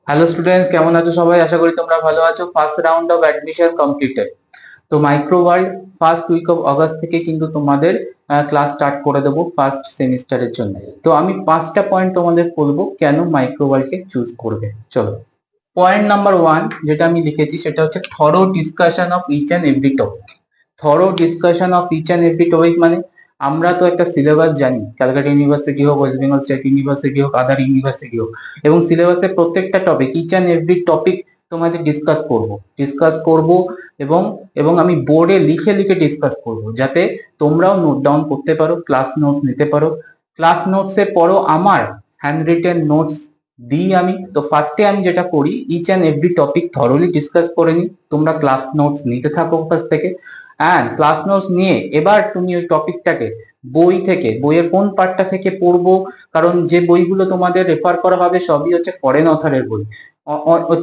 Hello students, কেমন আছো সবাই? আশা করি তোমরা ভালো আছো। First round of admission completed. তো micro world first week of August থেকে কিন্তু তোমাদের ক্লাস স্টার্ট করে দেবো ফার্স্ট সেমিস্টারের জন্য। তো আমি 5টা পয়েন্ট তোমাদের বলবো কেন মাইক্রো ওয়ার্ল্ডকে চুজ করবে। চলো, পয়েন্ট নাম্বার 1 যেটা আমি লিখেছি সেটা হচ্ছে thorough discussion of each and every topic. Thorough discussion of each and every topic মানে আমরা তো একটা সিলেবাস জানি, ক্যালকাটা ইউনিভার্সিটি হোক, ওয়েস্ট বেঙ্গল স্টেট ইউনিভার্সিটি হোক, আদার ইউনিভার্সিটি হোক, এবং সিলেবাসের প্রত্যেকটা topic, each and every topic তোমাদের ডিসকাস করব এবং এবং আমি বোর্ডে লিখে লিখে ডিসকাস করব, যাতে তোমরাও নোট ডাউন করতে পারো, ক্লাস নোটস নিতে পারো। ক্লাস নোটসের পরও আমার হ্যান্ড রিটেন নোটস দিই আমি। তো ফার্স্টে আমি যেটা করি, each and every topic thoroughly discuss করে নিই, তোমরা ক্লাস নোটস নিতে থাকো ফার্স্ট থেকে। অ্যান্ড ক্লাস নোটস নিয়ে এবার তুমি ওই টপিকটাকে বইয়ের কোন পার্টটা থেকে পড়বো, কারণ যে বইগুলো তোমাদের রেফার করা হবে সবই হচ্ছে ফরেন অথরের বই।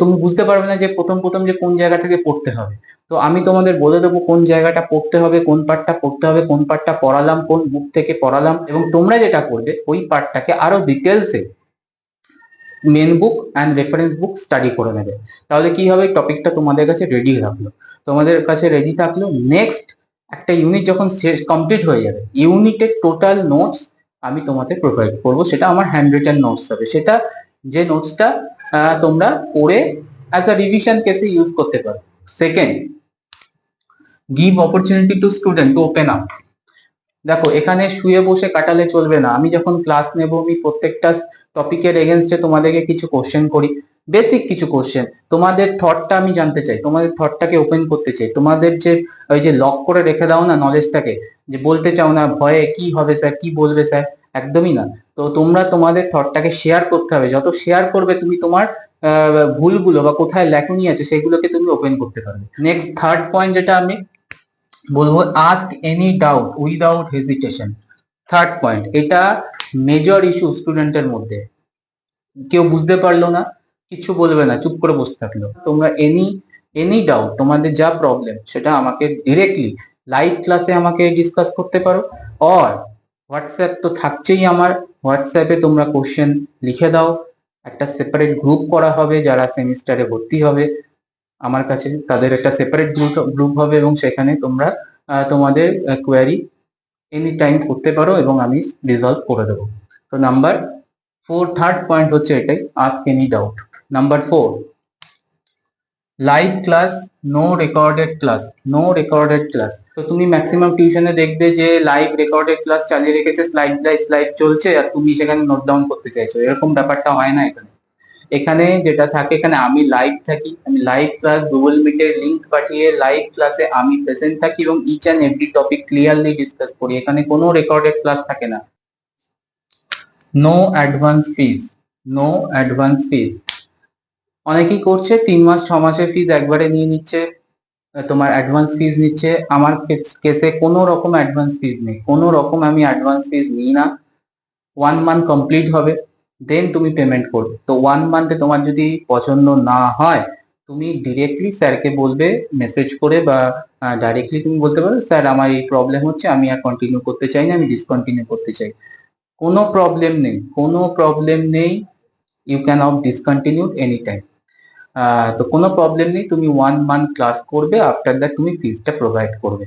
তুমি বুঝতে পারবে না যে প্রথম প্রথম যে কোন জায়গা থেকে পড়তে হবে। তো আমি তোমাদের বলে দেবো কোন জায়গাটা পড়তে হবে, কোন পার্টটা পড়তে হবে, কোন পার্টটা পড়ালাম, কোন বুক থেকে পড়ালাম, এবং তোমরা যেটা করবে ওই পার্টটাকে আরো ডিটেলসে main book and reference book study করে নেবে। তাহলে কি হবে, টপিকটা তোমাদের কাছে রেডি থাকলো। নেক্সট একটা ইউনিট যখন শেষ কমপ্লিট হয়ে যাবে, ইউনিটের টোটাল নোটস আমি তোমাদের প্রোভাইড করব। সেটা আমার হ্যান্ড রিটেন নোটস হবে, সেটা যে নোটসটা তোমরা পড়ে অ্যাজ আ রিভিশন কেসে ইউজ করতে পারো। Second, give opportunity to student to open up. দেখো, এখানে শুয়ে বসে কাটালে চলবে না। আমি যখন ক্লাস নেব, আমি প্রত্যেকটা টপিকের এগেনস্টে তোমাদেরকে কিছু কোশ্চেন করি, বেসিক কিছু কোশ্চেন। তোমাদের থটটা আমি জানতে চাই, তোমাদের থটটাকে ওপেন করতে চাই। তোমাদের যে ওই যে লক করে রেখে দাও না নলেজটাকে, যে বলতে চাও না ভয়ে কি হবে স্যার, কি বলবে স্যার, একদমই না। তো তোমরা তোমাদের থটটাকে শেয়ার করতে হবে। যত শেয়ার করবে তুমি তোমার ভুলগুলো বা কোথায় ল্যাকুনি আছে সেগুলোকে তুমি ওপেন করতে পারবে। নেক্সট থার্ড পয়েন্ট যেটা আমি বলবো, ask any doubt without hesitation. Third point, এটা মেজর ইস্যু স্টুডেন্টের মধ্যে। কেউ বুঝতে পারলো না, কিছু বলবে না, চুপ করে বসে থাকলো। তোমরা এনি এনি ডাউট, তোমাদের যা প্রবলেম সেটা আমাকে ডিরেক্টলি লাইভ ক্লাসে আমাকে ডিসকাস করতে পারো। আর হোয়াটসঅ্যাপ তো থাকছেই আমার, হোয়াটসঅ্যাপে তোমরা কোশ্চেন লিখে দাও। একটা সেপারেট গ্রুপ করা হবে, যারা সেমিস্টারে ভর্তি হবে আমার কাছে তাদের একটা সেপারেট গ্রুপ হবে, এবং সেখানে তোমরা তোমাদের কোয়ারি এনি টাইম করতে পারো এবং আমি রিজলভ করে দেবো। তো থার্ড পয়েন্ট হচ্ছে এটাই, ask any doubt. Number 4, live class, no recorded class. তো তুমি ম্যাক্সিমাম টিউশনে দেখবে যে লাইভ রেকর্ডেড ক্লাস চালিয়ে রেখেছে, স্লাইড বাই স্লাইড চলছে, আর তুমি সেখানে নোট ডাউন করতে চাইছো। এরকম ব্যাপারটা হয় না এখানে। এখানে যেটা থাকে, এখানে আমি লাইভ থাকি, আমি লাইভ ক্লাস গুগল মিটে লিংক পাঠিয়ে লাইভ ক্লাসে আমি প্রেজেন্ট থাকি এবং each and every topic clearly discuss করি। এখানে কোনো রেকর্ডেড ক্লাস থাকে না। No advance fees, no advance fees. অনেকেই করছে 3 মাস 6 মাসের ফিজ একবারে নিয়ে নিচ্ছে, তোমার অ্যাডভান্স ফিজ নিচ্ছে। আমার কেসে কোনো রকম অ্যাডভান্স ফিজ নেই, কোনো রকম আমি অ্যাডভান্স ফিজ নিই না। 1 মান্থ কমপ্লিট হবে, দেন তুমি পেমেন্ট করবে। তো 1 মান্থে তোমার যদি পছন্দ না হয়, তুমি ডিরেক্টলি স্যারকে বলবে মেসেজ করে, বা ডাইরেক্টলি তুমি বলতে পারো স্যার আমার এই প্রবলেম হচ্ছে, আমি আর কন্টিনিউ করতে চাই না, আমি ডিসকন্টিনিউ করতে চাই। কোনো প্রবলেম নেই, কোনো প্রবলেম নেই। You can off discontinue any time. তো কোনো প্রবলেম নেই, তুমি 1 মান্থ ক্লাস করবে, আফটার দ্যাট তুমি ফিজটা প্রোভাইড করবে।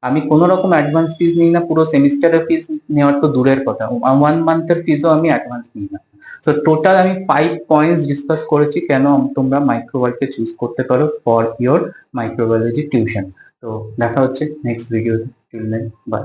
আমি কোনো রকম অ্যাডভান্স ফিজ নিই না, পুরো সেমিস্টারের ফিজ নেওয়ার তো দূরের কথা, 1 মান্থের ফিজও আমি অ্যাডভান্স নিই না। সো টোটাল আমি 5 পয়েন্টস ডিসকাস করেছি কেন তোমরা মাইক্রোবায়োলজি চুজ করতে পারো ফর ইয়োর মাইক্রোবায়োলজি টিউশন। তো দেখা হচ্ছে নেক্সট ভিডিওতে, টিল দেন বাই।